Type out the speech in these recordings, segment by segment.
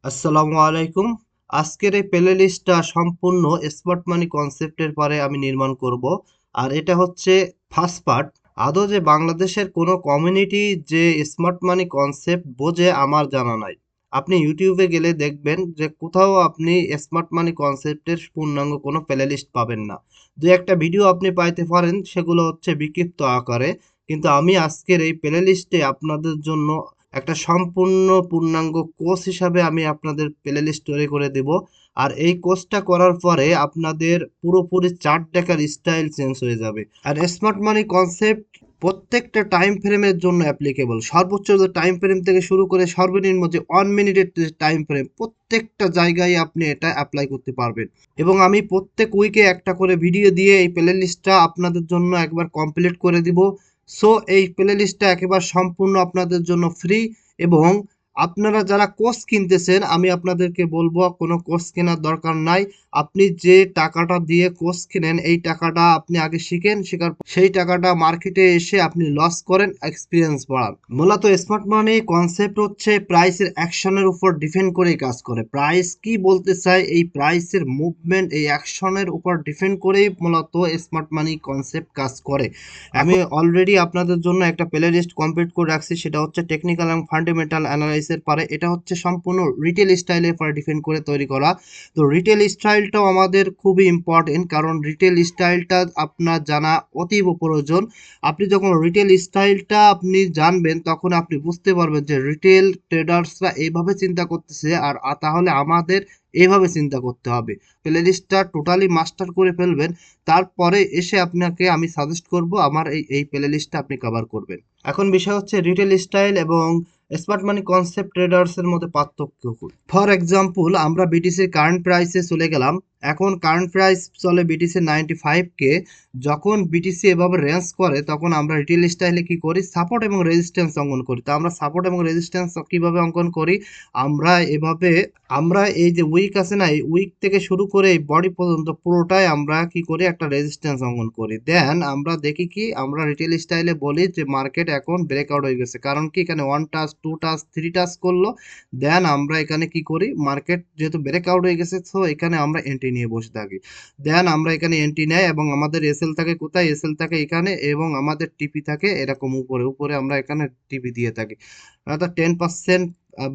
আসসালামু আলাইকুম। আজকের এই প্লে লিস্টটা সম্পূর্ণ স্মার্ট মানি কনসেপ্টের পরে আমি নির্মাণ করব। আর এটা হচ্ছে ফার্স্ট পার্ট। আদৌ যে বাংলাদেশের কোনো কমিউনিটি যে স্মার্ট মানি কনসেপ্ট বোঝে আমার জানা নাই। আপনি ইউটিউবে গেলে দেখবেন যে কোথাও আপনি স্মার্ট মানি কনসেপ্টের পূর্ণাঙ্গ কোনো প্লে লিস্ট পাবেন না। দু একটা ভিডিও আপনি পাইতে পারেন, সেগুলো হচ্ছে বিক্ষিপ্ত আকারে। কিন্তু আমি আজকের এই প্লে লিস্টে আপনাদের জন্য একটা সম্পূর্ণ পূর্ণাঙ্গ কোর্স হিসাবে আমি আপনাদের প্লে লিস্ট তৈরি করে দেব। আর এই কোর্সটা করার পরে আপনাদের পুরোপুরি চার্ট দেখার স্টাইল চেঞ্জ হয়ে যাবে। আর স্মার্ট মানি কনসেপ্ট প্রত্যেকটা টাইম ফ্রেমের জন্য অ্যাপ্লিকেবল। সর্বোচ্চ টাইম ফ্রেম থেকে শুরু করে সর্বনিম্ন যে 1 মিনিটের টাইম ফ্রেম, প্রত্যেকটা জায়গায় আপনি এটা অ্যাপ্লাই করতে পারবেন। এবং আমি প্রত্যেক উইকে একটা করে ভিডিও দিয়ে এই প্লে লিস্টটা আপনাদের জন্য একবার কমপ্লিট করে দিব। সো এই প্লে লিস্টটা একেবারে সম্পূর্ণ আপনাদের জন্য ফ্রি। এবং আপনারা যারা কোর্স কিনতেছেন, আমি আপনাদেরকে বলবো কোনো কোর্স কেনার দরকার নাই। আপনি যে টাকাটা দিয়ে কোর্স কিনেন, এই টাকাটা আপনি আগে শিখেন, শেখার সেই টাকাটা মার্কেটে এসে আপনি লস করেন, এক্সপিরিয়েন্স বাড়ান। মূলত স্মার্ট মানি কনসেপ্ট হচ্ছে প্রাইসের অ্যাকশনের উপর ডিপেন্ড করেই কাজ করে। প্রাইস কি বলতে চায়, এই প্রাইসের মুভমেন্ট এই অ্যাকশনের উপর ডিপেন্ড করেই মূলত স্মার্ট মানি কনসেপ্ট কাজ করে। আমি অলরেডি আপনাদের জন্য একটা প্লে লিস্ট কমপ্লিট করে রাখছি, সেটা হচ্ছে টেকনিক্যাল এবং ফান্ডামেন্টাল অ্যানালাইসিসের পরে। এটা হচ্ছে সম্পূর্ণ রিটেল স্টাইলের পরে ডিপেন্ড করে তৈরি করা। তো রিটেল স্টাইলটাও আমাদের খুবই ইম্পর্টেন্ট, কারণ রিটেল স্টাইলটা আপনার জানা অতীব প্রয়োজন। আপনি যখন রিটেল স্টাইলটা আপনি জানবেন, তখন আপনি বুঝতে পারবেন যে রিটেল ট্রেডার্সরা এইভাবে চিন্তা করতেছে, আর তাহলে আমাদের এইভাবে চিন্তা করতে হবে। প্লে লিস্টটা টোটালি মাস্টার করে ফেলবেন, তারপরে এসে আপনাকে আমি সাজেস্ট করব আমার এই এই প্লে লিস্টটা আপনি কভার করবেন। এখন বিষয় হচ্ছে রিটেল স্টাইল এবং স্মার্ট মানি কনসেপ্ট ট্রেডার্সের মধ্যে পার্থক্য কি। ফর এক্সাম্পল, আমরা বিটিসির কারেন্ট প্রাইসে চলে গেলাম। এখন কারেন্ট প্রাইস চলে বিটিসি 95K। যখন বিটিসি এভাবে রেঞ্জ করে, তখন আমরা রিটেল স্টাইলে কি করি, সাপোর্ট এবং রেজিস্ট্যান্স অঙ্কন করি। তো আমরা সাপোর্ট এবং রেজিস্ট্যান্স কিভাবে অঙ্কন করি, আমরা এভাবে আমরা এই যে উইক আছে না, এই উইক থেকে শুরু করে এই বডি পর্যন্ত পুরোটাই আমরা কি করি, একটা রেজিস্ট্যান্স অঙ্কন করি। দেন আমরা দেখি কি, আমরা রিটেল স্টাইলে বলি যে মার্কেট এখন ব্রেকআউট হয়ে গেছে। কারণ কি, এখানে 1 টাচ 2 টাচ 3 টাচ করলো। দেন আমরা এখানে কি করি, মার্কেট যেহেতু ব্রেকআউট হয়ে গেছে, তো এখানে আমরা এন্ট্রি নিয়ে বসে থাকি। দেন আমরা এখানে এন্ট্রি নেয় এবং আমাদের এসএল থাকে কোথায়, এসএল থাকে এখানে, এবং আমাদের টিপি থাকে এরকম উপরে উপরে, আমরা এখানে টিপি দিয়ে থাকি। অর্থাৎ 10%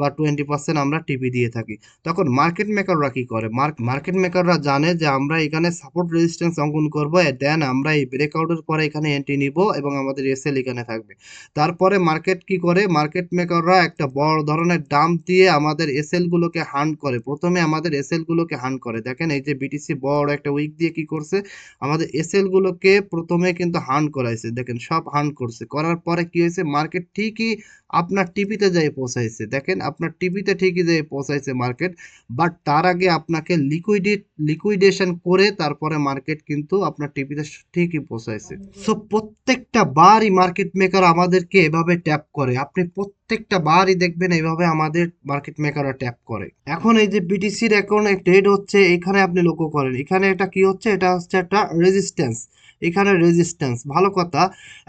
বা 20% আমরা টিপি দিয়ে থাকি। তখন মার্কেট মেকাররা কি করে, মার্কেট মেকাররা জানে যে আমরা এখানে সাপোর্ট রেজিস্ট্যান্স অঙ্কন করবো। দেন আমরা এই ব্রেকআউটের পরে এখানে এন্ট্রি নিব এবং আমাদের এসএল এখানে থাকবে। তারপরে মার্কেট কি করে, মার্কেট মেকাররা একটা বড় ধরনের ডাম্প দিয়ে আমাদের এসএল গুলোকে হান্ট করে। প্রথমে আমাদের এসএল গুলোকে হান্ট করে। দেখেন এই যে বিটিসি বড় একটা উইক দিয়ে কি করছে, আমাদের এসএল গুলোকে প্রথমে কিন্তু হান্ট করাইছে। দেখেন সব হান্ট করছে, করার পরে কি হয়েছে, মার্কেট ঠিকই আপনার টিপিতে যাই পৌঁছাইছে। দেখেন আপনার টিপিতে ঠিকই যাই পৌঁছাইছে মার্কেট। বাট তার আগে আপনাকে লিকুইডেশন করে তারপরে মার্কেট কিন্তু আপনার টিপিতে ঠিকই পৌঁছাইছে। সো প্রত্যেকটা বারই মার্কেট মেকার আমাদেরকে এভাবে ট্যাপ করে। আপনি প্রত্যেকটা বারই দেখবেন এইভাবে আমাদের মার্কেট মেকাররা ট্যাপ করে। এখন এই যে বিটিসির এখন ট্রেড হচ্ছে, এখানে আপনি লক্ষ্য করেন, এখানে এটা কি হচ্ছে, এটা হচ্ছে একটা রেজিস্ট্যান্স। এখানে রেজিস্ট্যান্স ভালো কথা।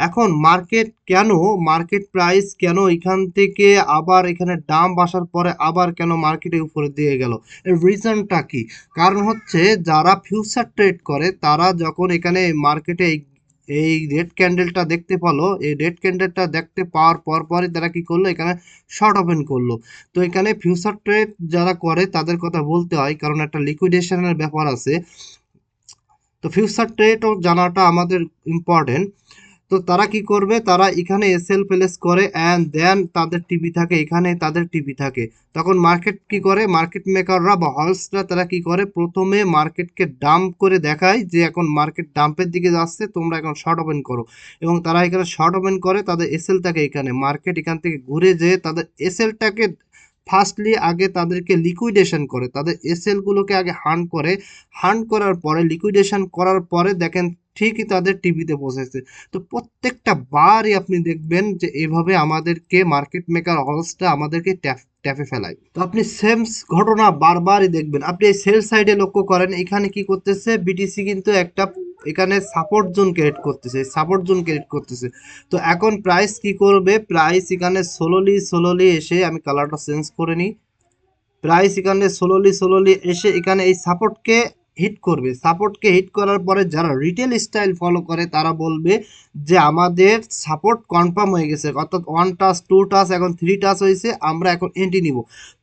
এখন মার্কেট কেন, মার্কেট প্রাইস কেন এখান থেকে আবার এখানে দাম আসার পরে আবার কেন মার্কেটের উপরে দিয়ে গেল, এর রিজনটা কি? কারণ হচ্ছে যারা ফিউচার ট্রেড করে, তারা যখন এখানে মার্কেটে এই রেড ক্যান্ডেলটা দেখতে পেলো, এই রেড ক্যান্ডেলটা দেখতে পাওয়ার পরই তারা কি করলো, এখানে শর্ট ওপেন করলো। তো এখানে ফিউচার ট্রেড যারা করে তাদের কথা বলতে হয়, কারণ একটা লিকুইডেশনের ব্যাপার আছে। তো ফিউচার ট্রেডও জানাটা আমাদের ইম্পর্টেন্ট। তো তারা কি করবে, তারা এখানে এসএল প্লেস করে অ্যান্ড দেন তাদের টিভি থাকে এখানে, তাদের টিভি থাকে। তখন মার্কেট কি করে, মার্কেট মেকাররা বা হলসরা তারা কি করে, প্রথমে মার্কেটকে ডাম্প করে দেখায় যে এখন মার্কেট ডাম্পের দিকে যাচ্ছে, তোমরা এখন শর্ট ওপেন করো। এবং তারা এখানে শর্ট ওপেন করে, তাদের এসএল থাকে এখানে, মার্কেট এখান থেকে ঘুরে যেয়ে তাদের এসএলটাকে ফার্স্টলি আগে তাদেরকে লিকুইডেশন করে, তাদের এসএল গুলোকে আগে হান্ট করে। হান্ট করার পরে লিকুইডেশন করার পরে দেখেন ঠিকই তাদের টিভিতে পৌঁছেছে। তো প্রত্যেকটা বারই আপনি দেখবেন যে এভাবে আমাদেরকে মার্কেট মেকার হলসটা আমাদেরকে ট্যাপে ফেলায়। তো আপনি সেম ঘটনা বারবারই দেখবেন। আপনি এই সেল সাইডে লক্ষ্য করেন, এখানে কি করতেছে, বিটিসি কিন্তু একটা এখানে সাপোর্ট জোন ক্রিয়েট করতেছে, সাপোর্ট জোন ক্রিয়েট করতেছে। তো এখন প্রাইস কি করবে, প্রাইস এখানে স্লোলি এসে, আমি কালারটা চেঞ্জ করে নিই, প্রাইস এখানে স্লোলি এসে এখানে এই সাপোর্টকে হিট করবে। সাপোর্টকে হিট করার পরে যারা রিটেল স্টাইল ফলো করে তারা বলবে যে আমাদের সাপোর্ট কনফার্ম হয়ে গেছে, অর্থাৎ 1 টাচ 2 টাচ এখন 3 টাচ হয়েছে, আমরা এখন এন্ট্রি নিব।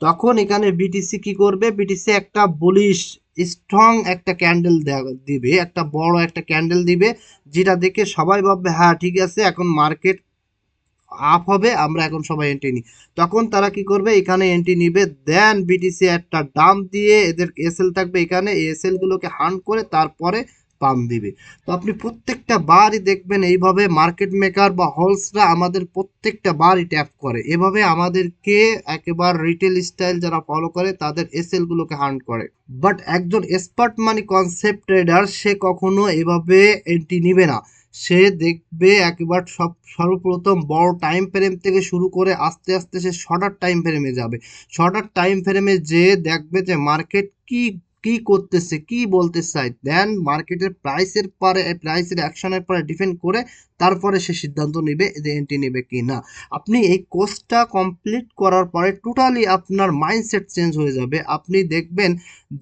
তখন এখানে বিটিসি কি করবে, বিটিসি একটা বুলিশ স্ট্রং একটা ক্যান্ডেল দিবে, একটা বড় একটা ক্যান্ডেল দিবে, যেটা দেখে সবাই ভাববে হ্যাঁ ঠিক আছে এখন মার্কেট আপ হবে, আমরা এখন সবাই এন্ট্রি নিই। তখন তারা কি করবে, এখানে এন্ট্রি নিবে, দেন বিটিসি একটা ডাম্প দিয়ে এদের এসএল থাকবে এখানে, এই এসএল গুলোকে হান্ট করে তারপরে পাম্প দিবে। তো আপনি প্রত্যেকটা বারই দেখবেন এইভাবে মার্কেট মেকার বা হোলসরা আমাদের প্রত্যেকটা বারই ট্যাপ করে, এভাবে আমাদেরকে একেবারে রিটেল স্টাইল যারা ফলো করে তাদের এসএল গুলোকে হান্ট করে। বাট একজন এক্সপার্ট মানি কনসেপ্ট ট্রেডার সে কখনো এভাবে এন্ট্রি নিবে না। সে দেখবে একেবারে সর্বপ্রথম বড় টাইম ফ্রেম থেকে শুরু করে আস্তে আস্তে সে শর্টার টাইম ফ্রেমে যাবে। শর্টার টাইম ফ্রেমে যে দেখবে যে মার্কেট কি কি করতেছে, কি বলতে চায়, দেন মার্কেটের প্রাইসের পরে প্রাইসের অ্যাকশনের পরে ডিপেন্ড করে তারপরে সে সিদ্ধান্ত নেবে যে এন্ট্রি নেবে কি না। আপনি এই কোর্সটা কমপ্লিট করার পরে টোটালি আপনার মাইন্ডসেট চেঞ্জ হয়ে যাবে। আপনি দেখবেন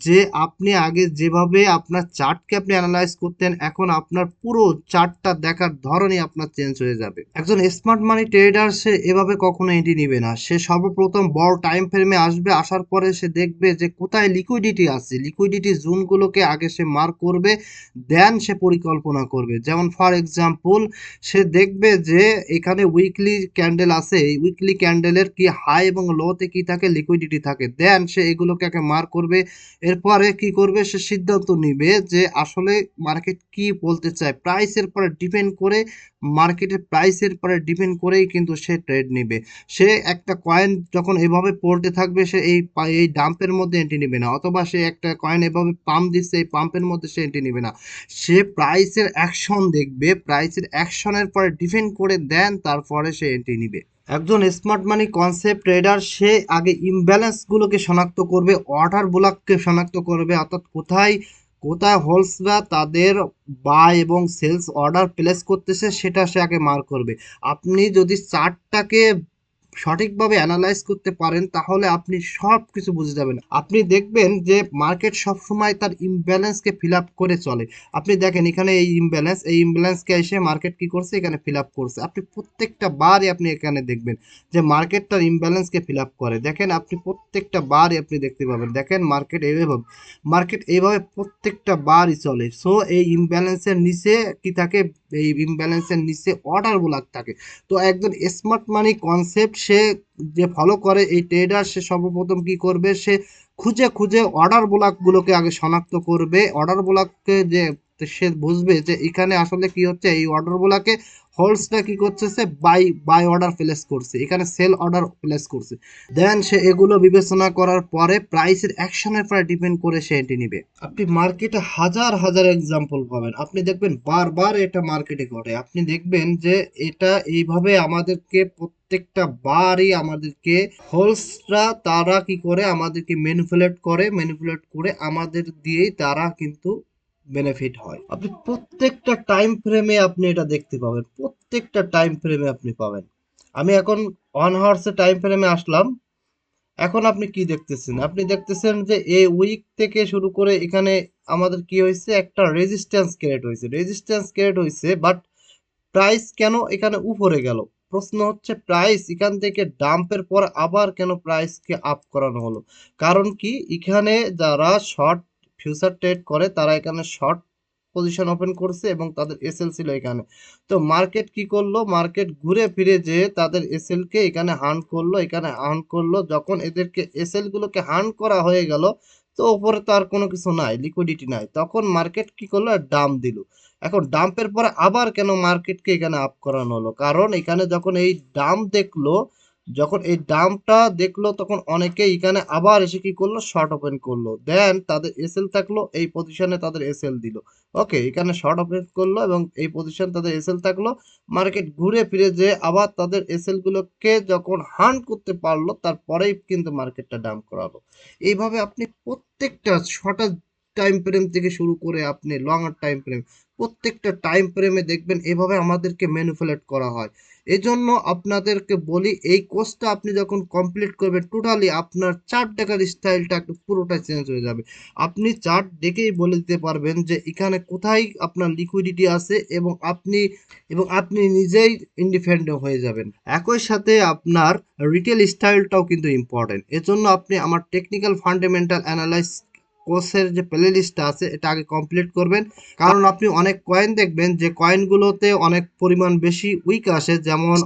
যে আপনি আগে যেভাবে আপনার চার্টকে আপনি অ্যানালাইজ করতেন, এখন আপনার পুরো চার্টটা দেখার ধরনই আপনার চেঞ্জ হয়ে যাবে। একজন স্মার্ট মানি ট্রেডার সে এভাবে কখনো এন্ট্রি নিবে না। সে সর্বপ্রথম বড় টাইম ফ্রেমে আসবে, আসার পরে সে দেখবে যে কোথায় লিকুইডিটি আছে, লিকুইডিটি জোনগুলোকে আগে সে মার্ক করবে, দেন সে পরিকল্পনা করবে। যেমন ফর এক্সাম্পল সে দেখবে যে এখানে উইকলি ক্যান্ডেল আছে, এই উইকলি ক্যান্ডেলের কি হাই এবং লোতে কি থাকে, লিকুইডিটি থাকে, দেন সে এগুলোকে আগে মার্ক করবে। এরপরে কি করবে, সে সিদ্ধান্ত নিবে যে আসলে মার্কেট কি বলতে চায়, প্রাইসের পরে ডিপেন্ড করে, মার্কেটের প্রাইসের পরে ডিপেন্ড করেই কিন্তু সে ট্রেড নেবে। সে একটা কয়েন যখন এভাবে পড়তে থাকবে সে এই ডাম্পের মধ্যে এন্ট্রি নেবে না, অথবা সে একটা কয়েন এভাবে পাম্প দিচ্ছে এই পাম্পের মধ্যে সে এন্ট্রি নেবে না। সে প্রাইসের অ্যাকশন দেখবে, প্রাইসের অ্যাকশনের পরে ডিপেন্ড করে দেন তারপরে সে এন্ট্রি নিবে। একজন স্মার্ট মানি কনসেপ্ট ট্রেডার সে আগে ইমব্যালেন্স গুলোকে শনাক্ত করবে, অর্ডার ব্লককে শনাক্ত করবে, অর্থাৎ কোথায় কোথায় হোলসরা তাদের বাই এবং সেলস অর্ডার প্লেস করতেছে সেটা সে আগে মার্ক করবে। আপনি যদি চার্টটাকে সঠিকভাবে অ্যানালাইজ করতে পারেন তাহলে আপনি সব কিছু বুঝে যাবেন। আপনি দেখবেন যে মার্কেট সবসময় তার ইমব্যালেন্সকে ফিল আপ করে চলে। আপনি দেখেন এখানে এই ইমব্যালেন্স, এই ইমব্যালেন্সকে এসে মার্কেট কি করছে, এখানে ফিল আপ করছে। আপনি প্রত্যেকটা বারই আপনি এখানে দেখবেন যে মার্কেট তার ইমব্যালেন্সকে ফিল আপ করে। দেখেন আপনি প্রত্যেকটা বারই আপনি দেখতে পাবেন, দেখেন মার্কেট এইভাবে প্রত্যেকটা বারই চলে। সো এই ইমব্যালেন্সের নিচে কি থাকে, এই ইমব্যালেন্সের নিচে অর্ডার ব্লক থাকে। তো একজন স্মার্ট মানি কনসেপ্ট সে যে ফলো করে এই ট্রেডার, সে সর্বপ্রথম কি করবে, সে খুঁজে খুঁজে অর্ডার ব্লকগুলোকে আগে শনাক্ত করবে। অর্ডার ব্লককে যে সে বুঝবে যে এখানে আসলে কি হচ্ছে, এই অর্ডার ব্লকে হোল্ডসটা কি করতেছে, বাই বাই অর্ডার প্লেস করছে, এখানে সেল অর্ডার প্লেস করছে। দেন সে এগুলো বিবেচনা করার পরে প্রাইসের অ্যাকশনের পরে ডিপেন্ড করে সে এন্ট্রি নিবে। আপনি মার্কেটে হাজার হাজার এক্সাম্পল পাবেন, আপনি দেখবেন বারবার এটা মার্কেটে ঘটে। আপনি দেখবেন যে এটা এইভাবে আমাদেরকে প্রত্যেকটা বারই আমাদেরকে হোলসরা তারা কি করে, আমাদেরকে ম্যানিপুলেট করে আমাদের দিয়েই তারা কিন্তু বেনিফিট হয়। আপনি প্রত্যেকটা টাইম ফ্রেমে আপনি এটা দেখতে পাবেন, প্রত্যেকটা টাইম ফ্রেমে আপনি পাবেন। আমি এখন 1 আওয়ার্সের টাইম ফ্রেমে আসলাম। এখন আপনি কি দেখতেছেন, আপনি দেখতেছেন যে এই উইক থেকে শুরু করে এখানে আমাদের কি হয়েছে, একটা রেজিস্ট্যান্স ক্রিয়েট হয়েছে, বাট প্রাইস কেন এখানে উপরে গেল? প্রশ্ন হচ্ছে প্রাইস এখান থেকে ডাম্পের পর আবার কেন প্রাইসকে আপ করানো হলো? কারণ কি, এখানে যারা শর্ট ফিউচার ট্রেড করে তারা এখানে শর্ট পজিশন ওপেন করছে এবং তাদের এসএল ছিল এখানে। তো মার্কেট কি করলো, মার্কেট ঘুরে ফিরে যে তাদের এসএল কে এখানে হান্ট করলো, যখন এদেরকে এসএল গুলোকে হান্ট করা হয়ে গেল, তো উপরে তো আর কোনো কিছু নাই, লিকুইডিটি নাই, তখন মার্কেট কি করলো, ডাম্প দিল। এখন ডাম্পের পরে আবার কেন মার্কেটকে এখানে আপ করানো হলো, কারণ এখানে যখন এই ডাম্প দেখলো, যখন এই ডাম্পটা দেখলো তখন অনেকে এখানে আবার এসে কি করলো, শর্ট ওপেন করলো, দেন তাদের এসএল থাকলো, এই পজিশনে তাদের এসএল দিল। ওকে, এখানে শর্ট ওপেন করলো এবং এই পজিশন তাদের এসএল থাকলো। মার্কেট ঘুরে ফিরে যে আবার তাদের এসএল গুলোকে যখন হান্ট করতে পারলো তারপরেই কিন্তু মার্কেটটা ডাম্প করালো। এইভাবে আপনি প্রত্যেকটা শর্টার টাইম ফ্রেম থেকে শুরু করে আপনি লঙ্গার টাইম ফ্রেম, প্রত্যেকটা টাইম ফ্রেমে দেখবেন এভাবে আমাদেরকে ম্যানিপুলেট করা হয়। এজন্য আপনাদেরকে বলি এই কোর্সটা আপনি যখন কমপ্লিট করবেন টোটালি আপনার চার্ট দেখার স্টাইলটা একটু পুরোটাই চেঞ্জ হয়ে যাবে। আপনি চার্ট দেখেই বলে দিতে পারবেন যে এখানে কোথায় আপনার লিকুইডিটি আছে এবং আপনি নিজেই ইন্ডিপেন্ডেন্ট হয়ে যাবেন। একই সাথে আপনার রিটেল স্টাইলটাও কিন্তু ইম্পর্টেন্ট। এজন্য আপনি আমার টেকনিক্যাল ফান্ডামেন্টাল অ্যানালাইস কোর্সের যে প্লে লিস্টটা আছে এটা আগে কমপ্লিট করবেন। কারণ আপনি অনেক কয়েন দেখবেন যে কয়েনগুলোতে অনেক পরিমাণ বেশি উইক আসে, যেমন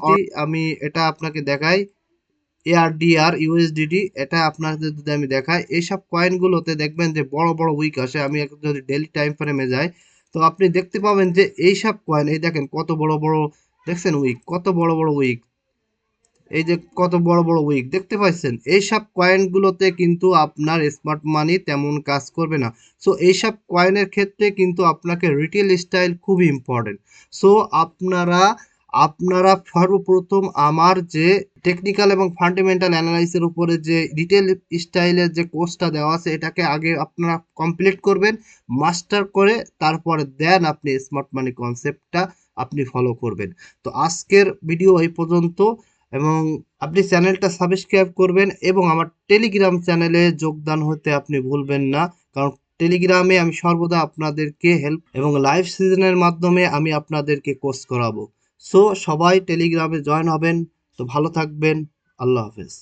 আমি এটা আপনাকে দেখাই, এআরডিআর ইউএসডিটি, এটা আপনাদের যদি আমি দেখাই, এইসব কয়েনগুলোতে দেখবেন যে বড় বড় উইক আসে। আমি যদি ডেলি টাইম ফ্রেমে যাই তো আপনি দেখতে পাবেন যে এইসব কয়েন, এই দেখেন কত বড় বড়, দেখছেন উইক, কত বড় বড় উইক, এই যে কত বড় বড় উইক দেখতে পাচ্ছেন। এইসব কয়েনগুলোতে কিন্তু আপনার স্মার্ট মানি তেমন কাজ করবে না। সো এইসব কয়েনের ক্ষেত্রে কিন্তু আপনাকে রিটেল স্টাইল খুবই ইম্পর্টেন্ট। সো আপনারা আপনারা সর্বপ্রথম আমার যে টেকনিক্যাল এবং ফান্ডামেন্টাল অ্যানালাইসিসের উপরে যে রিটেল স্টাইলের যে কোর্সটা দেওয়া আছে এটাকে আগে আপনারা কমপ্লিট করবেন, মাস্টার করে তারপরে দেন আপনি স্মার্ট মানি কনসেপ্টটা আপনি ফলো করবেন। তো আজকের ভিডিও এই পর্যন্ত, এবং আপনি চ্যানেলটা সাবস্ক্রাইব করবেন এবং আমার টেলিগ্রাম চ্যানেলে যোগদান হতে আপনি ভুলবেন না। কারণ টেলিগ্রামে আমি সর্বদা আপনাদেরকে হেল্প এবং লাইভ সিজনের মাধ্যমে আমি আপনাদেরকে কোর্স করাবো। সো সবাই টেলিগ্রামে জয়েন হবেন। তো ভালো থাকবেন। আল্লাহ হাফেজ।